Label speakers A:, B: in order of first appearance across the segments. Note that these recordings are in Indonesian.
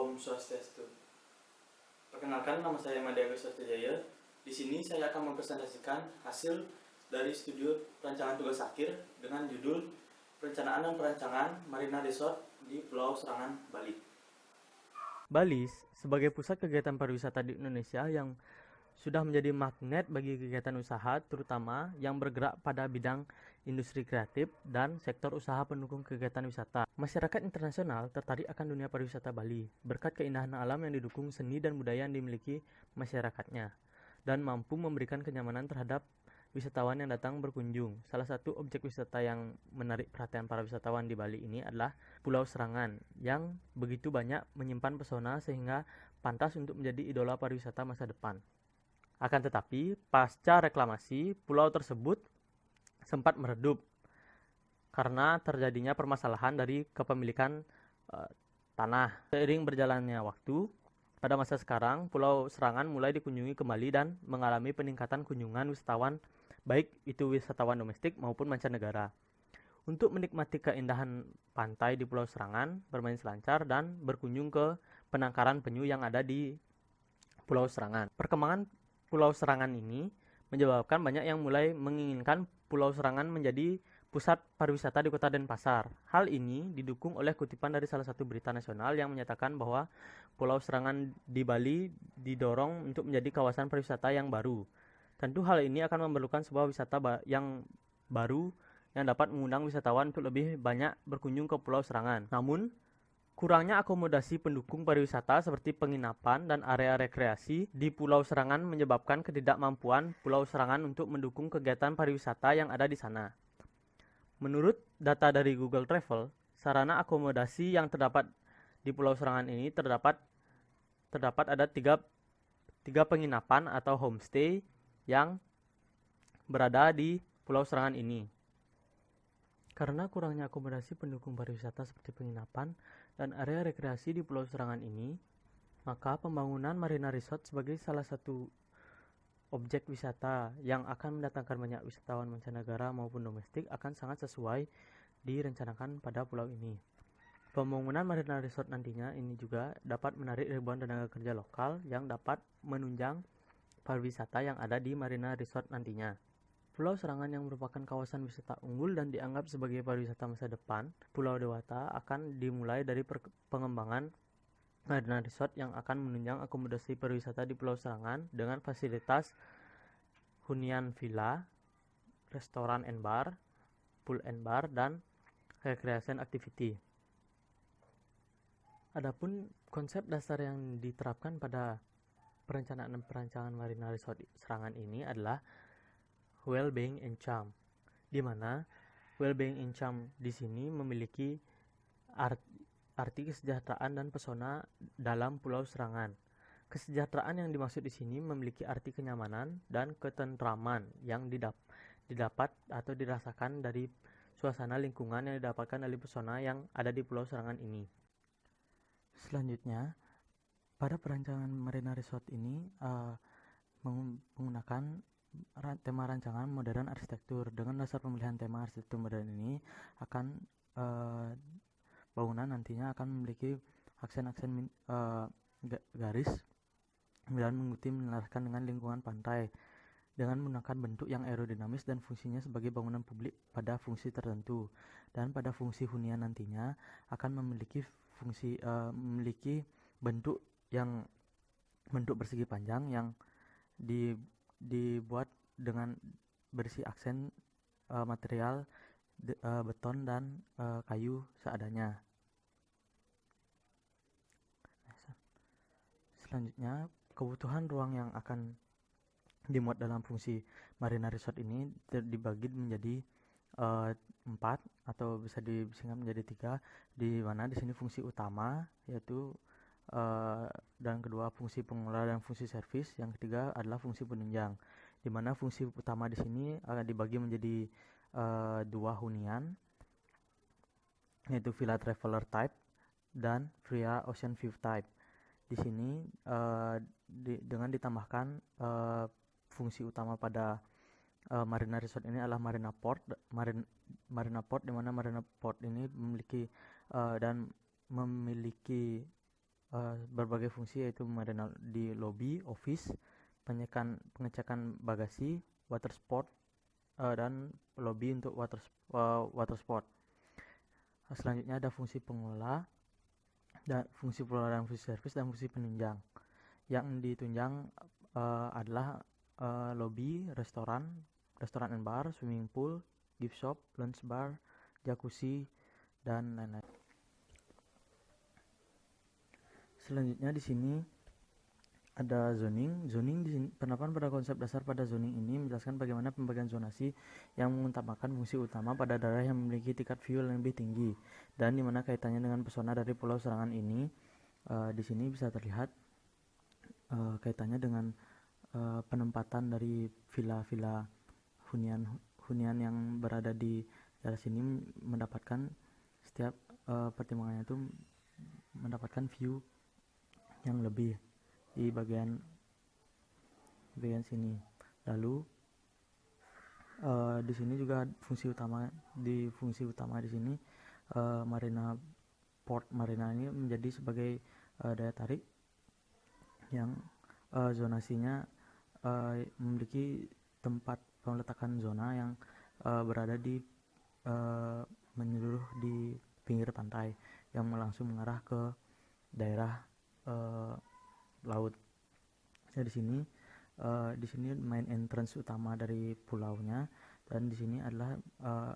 A: Om Swastiastu. Perkenalkan, nama saya Made Agus Sastrijaya. Di sini saya akan mempresentasikan hasil dari studi perancangan tugas akhir dengan judul Perencanaan dan Perancangan Marina Resort di Pulau Serangan, Bali.
B: Bali sebagai pusat kegiatan pariwisata di Indonesia yang sudah menjadi magnet bagi kegiatan usaha, terutama yang bergerak pada bidang industri kreatif dan sektor usaha pendukung kegiatan wisata. Masyarakat internasional tertarik akan dunia pariwisata Bali berkat keindahan alam yang didukung seni dan budaya yang dimiliki masyarakatnya dan mampu memberikan kenyamanan terhadap wisatawan yang datang berkunjung. Salah satu objek wisata yang menarik perhatian para wisatawan di Bali ini adalah Pulau Serangan yang begitu banyak menyimpan pesona sehingga pantas untuk menjadi idola pariwisata masa depan. Akan tetapi, pasca reklamasi, pulau tersebut sempat meredup karena terjadinya permasalahan dari kepemilikan tanah. Seiring berjalannya waktu, pada masa sekarang, Pulau Serangan mulai dikunjungi kembali dan mengalami peningkatan kunjungan wisatawan, baik itu wisatawan domestik maupun mancanegara. Untuk menikmati keindahan pantai di Pulau Serangan, bermain selancar, dan berkunjung ke penangkaran penyu yang ada di Pulau Serangan. Perkembangan Pulau Serangan ini menyebabkan banyak yang mulai menginginkan Pulau Serangan menjadi pusat pariwisata di Kota Denpasar. Hal ini didukung oleh kutipan dari salah satu berita nasional yang menyatakan bahwa Pulau Serangan di Bali didorong untuk menjadi kawasan pariwisata yang baru. Tentu hal ini akan memerlukan sebuah wisata yang baru yang dapat mengundang wisatawan untuk lebih banyak berkunjung ke Pulau Serangan. Namun, kurangnya akomodasi pendukung pariwisata seperti penginapan dan area rekreasi di Pulau Serangan menyebabkan ketidakmampuan Pulau Serangan untuk mendukung kegiatan pariwisata yang ada di sana. Menurut data dari Google Travel, sarana akomodasi yang terdapat di Pulau Serangan ini terdapat ada tiga penginapan atau homestay yang berada di Pulau Serangan ini. Karena kurangnya akomodasi pendukung pariwisata seperti penginapan dan area rekreasi di Pulau Serangan ini, maka pembangunan Marina Resort sebagai salah satu objek wisata yang akan mendatangkan banyak wisatawan mancanegara maupun domestik akan sangat sesuai direncanakan pada pulau ini. Pembangunan Marina Resort nantinya ini juga dapat menarik ribuan tenaga kerja lokal yang dapat menunjang pariwisata yang ada di Marina Resort nantinya. Pulau Serangan yang merupakan kawasan wisata unggul dan dianggap sebagai pariwisata masa depan, Pulau Dewata akan dimulai dari pengembangan Marina Resort yang akan menunjang akomodasi pariwisata di Pulau Serangan dengan fasilitas hunian villa, restoran and bar, pool and bar, dan recreation activity. Adapun konsep dasar yang diterapkan pada perencanaan dan perancangan Marina Resort Serangan ini adalah well-being and charm, di mana well-being and charm di sini memiliki arti kesejahteraan dan pesona dalam Pulau Serangan. Kesejahteraan yang dimaksud di sini memiliki arti kenyamanan dan ketentraman yang didapat atau dirasakan dari suasana lingkungan yang didapatkan dari pesona yang ada di Pulau Serangan ini. Selanjutnya, pada perancangan Marina Resort ini menggunakan tema rancangan modern arsitektur. Dengan dasar pemilihan tema arsitektur modern ini akan bangunan nantinya akan memiliki aksen-aksen garis dan menyelaraskan dengan lingkungan pantai dengan menggunakan bentuk yang aerodinamis dan fungsinya sebagai bangunan publik pada fungsi tertentu. Dan pada fungsi hunian nantinya akan memiliki bentuk persegi panjang yang dibuat dengan berisi aksen material beton dan kayu seadanya. Selanjutnya, kebutuhan ruang yang akan dimuat dalam fungsi Marina Resort ini dibagi menjadi 4 atau bisa disingkat menjadi 3, di mana di sini fungsi utama yaitu dan kedua fungsi pengelola dan fungsi servis, yang ketiga adalah fungsi penunjang, di mana fungsi utama di sini dibagi menjadi 2 hunian yaitu Villa Traveler Type dan Villa Ocean View Type. Di sini dengan ditambahkan fungsi utama pada Marina Resort ini adalah Marina Port, di mana Marina Port ini memiliki berbagai fungsi, yaitu marina di lobi, office, pengecekan bagasi, water sport, dan lobi untuk water sport. Selanjutnya ada fungsi pengelola dan fungsi servis dan fungsi penunjang. Yang ditunjang adalah lobi, restoran and bar, swimming pool, gift shop, lunch bar, jacuzzi, dan lain-lain. Selanjutnya di sini ada zoning. Zoning di sini, penerapan pada konsep dasar pada zoning ini menjelaskan bagaimana pembagian zonasi yang mengutamakan fungsi utama pada daerah yang memiliki tingkat view yang lebih tinggi dan dimana kaitannya dengan pesona dari Pulau Serangan ini. Di sini bisa terlihat kaitannya dengan penempatan dari villa-villa hunian yang berada di daerah sini mendapatkan setiap pertimbangannya itu mendapatkan view yang lebih di bagian sini. Lalu di sini juga fungsi utama di sini marina ini menjadi sebagai daya tarik yang zonasinya memiliki tempat peletakan zona yang berada di menyeluruh di pinggir pantai yang langsung mengarah ke daerah laut. Di sini main entrance utama dari pulaunya, dan di sini adalah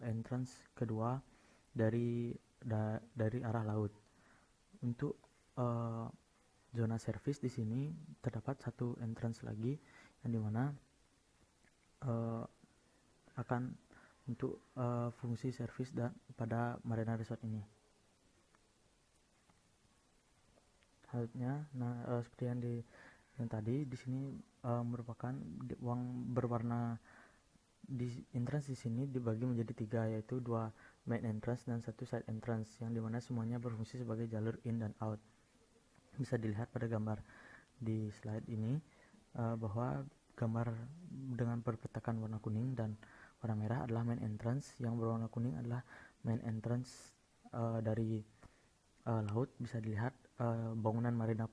B: entrance kedua dari arah laut. Untuk zona service di sini terdapat satu entrance lagi yang dimana akan untuk fungsi service dan pada marina resort ini. Selanjutnya, seperti yang tadi di sini merupakan uang berwarna di entrance di sini dibagi menjadi 3, yaitu 2 main entrance dan 1 side entrance, yang dimana semuanya berfungsi sebagai jalur in dan out. Bisa dilihat pada gambar di slide ini bahwa gambar dengan berpetakan warna kuning dan warna merah adalah main entrance, yang berwarna kuning adalah main entrance dari laut. Bisa dilihat bangunan marina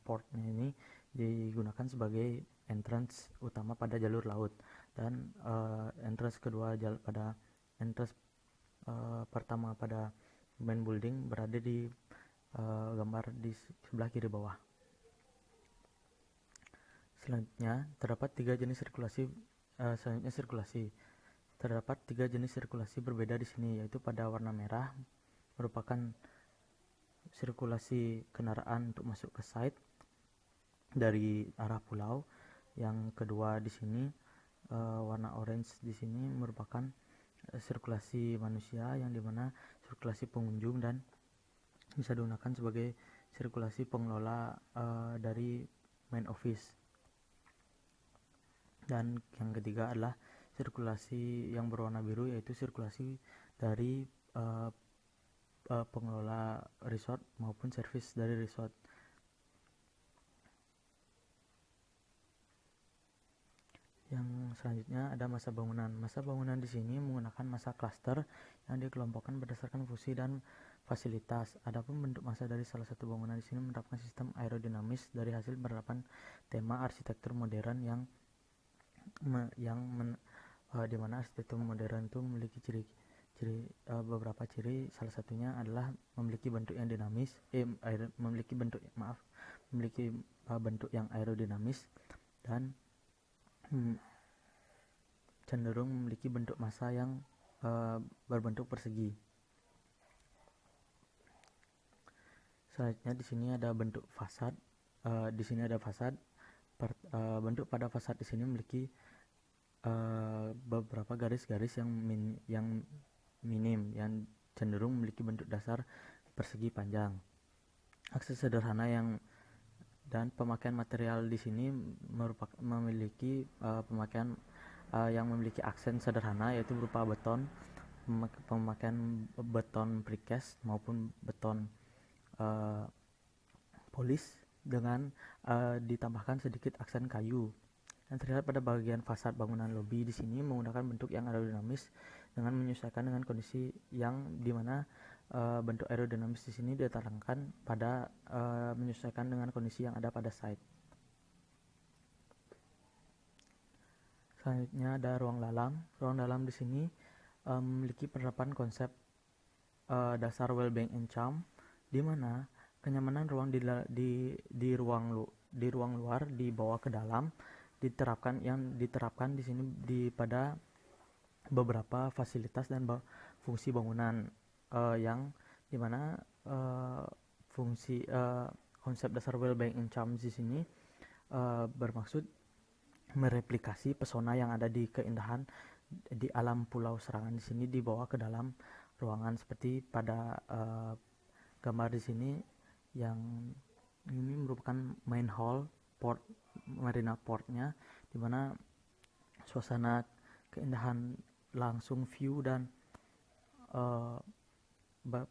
B: portnya ini digunakan sebagai entrance utama pada jalur laut, dan entrance kedua pada entrance pertama pada main building berada di gambar di sebelah kiri bawah. Selanjutnya terdapat 3 jenis sirkulasi. Terdapat 3 jenis sirkulasi berbeda di sini, yaitu pada warna merah merupakan sirkulasi kendaraan untuk masuk ke site dari arah pulau. Yang kedua di sini warna orange di sini merupakan sirkulasi manusia, yang dimana sirkulasi pengunjung dan bisa digunakan sebagai sirkulasi pengelola dari main office. Dan yang ketiga adalah sirkulasi yang berwarna biru, yaitu sirkulasi dari pengelola resort maupun servis dari resort. Yang selanjutnya ada masa bangunan. Masa bangunan di sini menggunakan masa cluster yang dikelompokkan berdasarkan fungsi dan fasilitas. Adapun bentuk masa dari salah satu bangunan di sini menerapkan sistem aerodinamis dari hasil penerapan tema arsitektur modern di mana arsitektur modern itu memiliki beberapa ciri. Salah satunya adalah memiliki bentuk yang dinamis, memiliki bentuk yang aerodinamis dan cenderung memiliki bentuk massa yang berbentuk persegi. Selanjutnya di sini ada bentuk fasad. Di sini ada fasad. Bentuk pada fasad di sini memiliki beberapa garis-garis yang minim, yang cenderung memiliki bentuk dasar persegi panjang. Akses sederhana dan pemakaian material di sini memiliki pemakaian yang memiliki aksen sederhana, yaitu berupa beton, pemakaian beton precast maupun beton polis dengan ditambahkan sedikit aksen kayu. Dan terlihat pada bagian fasad bangunan lobi di sini menggunakan bentuk yang aerodinamis dengan menyesuaikan dengan kondisi yang dimana bentuk aerodinamis di sini diterangkan pada menyesuaikan dengan kondisi yang ada pada site. Selanjutnya ada ruang dalam. Ruang dalam di sini memiliki penerapan konsep dasar well-being and charm, di mana kenyamanan ruang di ruang luar dibawa ke dalam, diterapkan di sini pada beberapa fasilitas dan fungsi bangunan yang dimana fungsi konsep dasar well-being and charm di sini bermaksud mereplikasi pesona yang ada di keindahan di alam Pulau Serangan di sini dibawa ke dalam ruangan seperti pada gambar di sini, yang ini merupakan main hall port marina portnya, dimana suasana keindahan langsung view dan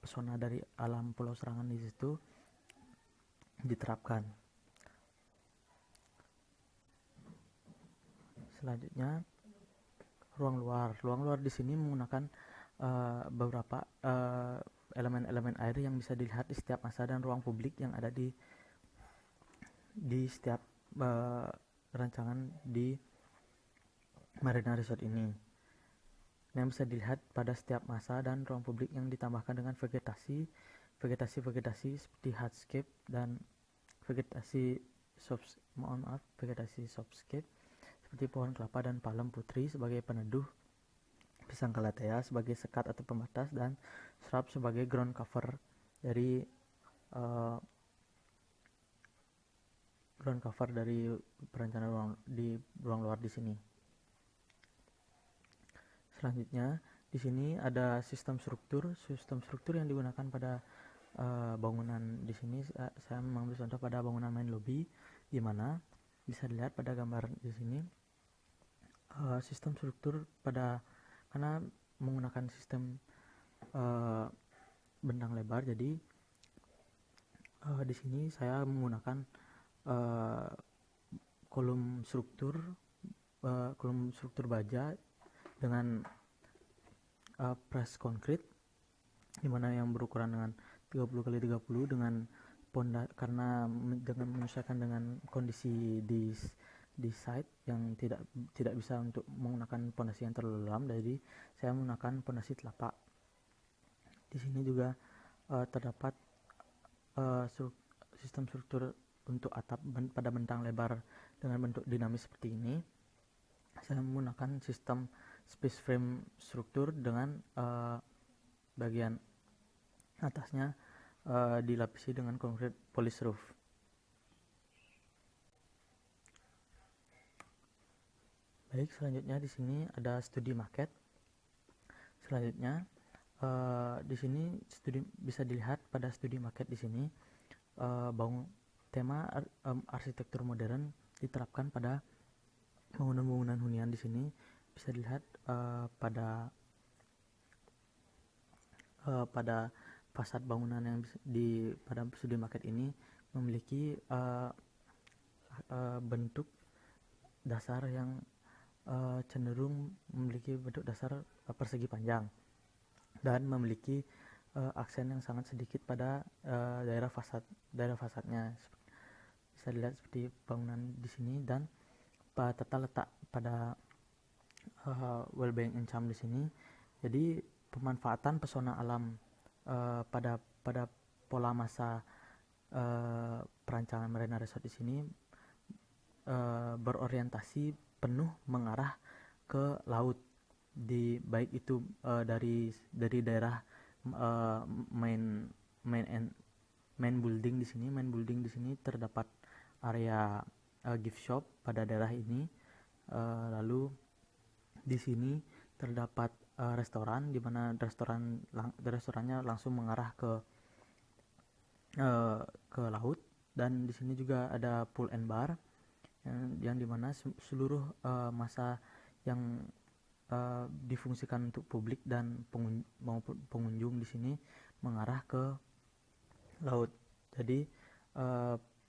B: pesona dari alam Pulau Serangan di situ diterapkan. Selanjutnya ruang luar di sini menggunakan beberapa elemen-elemen air yang bisa dilihat di setiap masa dan ruang publik yang ada di setiap rancangan di Marina Resort ini, yang bisa dilihat pada setiap masa dan ruang publik yang ditambahkan dengan vegetasi seperti hardscape dan vegetasi softscape seperti pohon kelapa dan palem putri sebagai peneduh, pisang calathea sebagai sekat atau pembatas, dan shrub sebagai ground cover dari perencanaan ruang luar di sini. Selanjutnya di sini ada sistem struktur yang digunakan pada bangunan di sini. Saya mengambil contoh pada bangunan main lobby, di mana bisa dilihat pada gambar di sini sistem struktur karena menggunakan sistem bentang lebar. Jadi di sini saya menggunakan kolom struktur baja dengan press konkrit, dimana yang berukuran dengan 30x30 dengan karena dengan menyesuaikan dengan kondisi di site yang tidak bisa untuk menggunakan pondasi yang terlalu dalam, jadi saya menggunakan pondasi telapak. Di sini juga terdapat sistem struktur untuk atap pada bentang lebar dengan bentuk dinamis seperti ini. Saya menggunakan sistem space frame struktur dengan bagian atasnya dilapisi dengan konkrit polis roof. Baik, selanjutnya di sini ada studi maket. Selanjutnya di sini bisa dilihat pada studi maket di sini tema arsitektur modern diterapkan pada bangunan-bangunan hunian. Di sini bisa dilihat pada fasad bangunan yang pada studi maket ini memiliki bentuk dasar yang cenderung memiliki bentuk dasar persegi panjang dan memiliki aksen yang sangat sedikit pada daerah fasadnya. Bisa dilihat seperti bangunan di sini, dan tata letak pada well-being and charm di sini. Jadi pemanfaatan pesona alam pada pola masa perancangan Marina Resort di sini berorientasi penuh mengarah ke laut, baik itu dari daerah main building di sini. Main building di sini terdapat area gift shop pada daerah ini, lalu di sini terdapat restoran, di mana restorannya langsung mengarah ke laut, dan di sini juga ada pool and bar yang dimana seluruh masa yang difungsikan untuk publik dan maupun pengunjung di sini mengarah ke laut. Jadi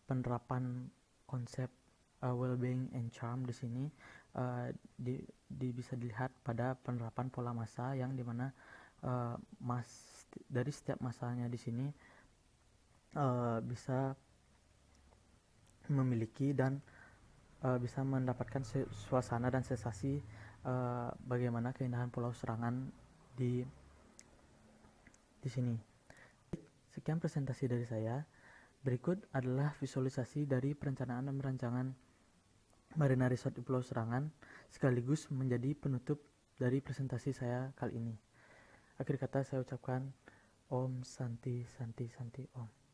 B: penerapan konsep well-being and charm di sini bisa dilihat pada penerapan pola masa yang dimana dari setiap masanya di sini bisa memiliki dan bisa mendapatkan suasana dan sensasi bagaimana keindahan Pulau Serangan di sini. Sekian presentasi dari saya. Berikut adalah visualisasi dari perencanaan dan perancangan Marina Resort di Pulau Serangan, sekaligus menjadi penutup dari presentasi saya kali ini. Akhir kata saya ucapkan Om Santi Santi Santi Om.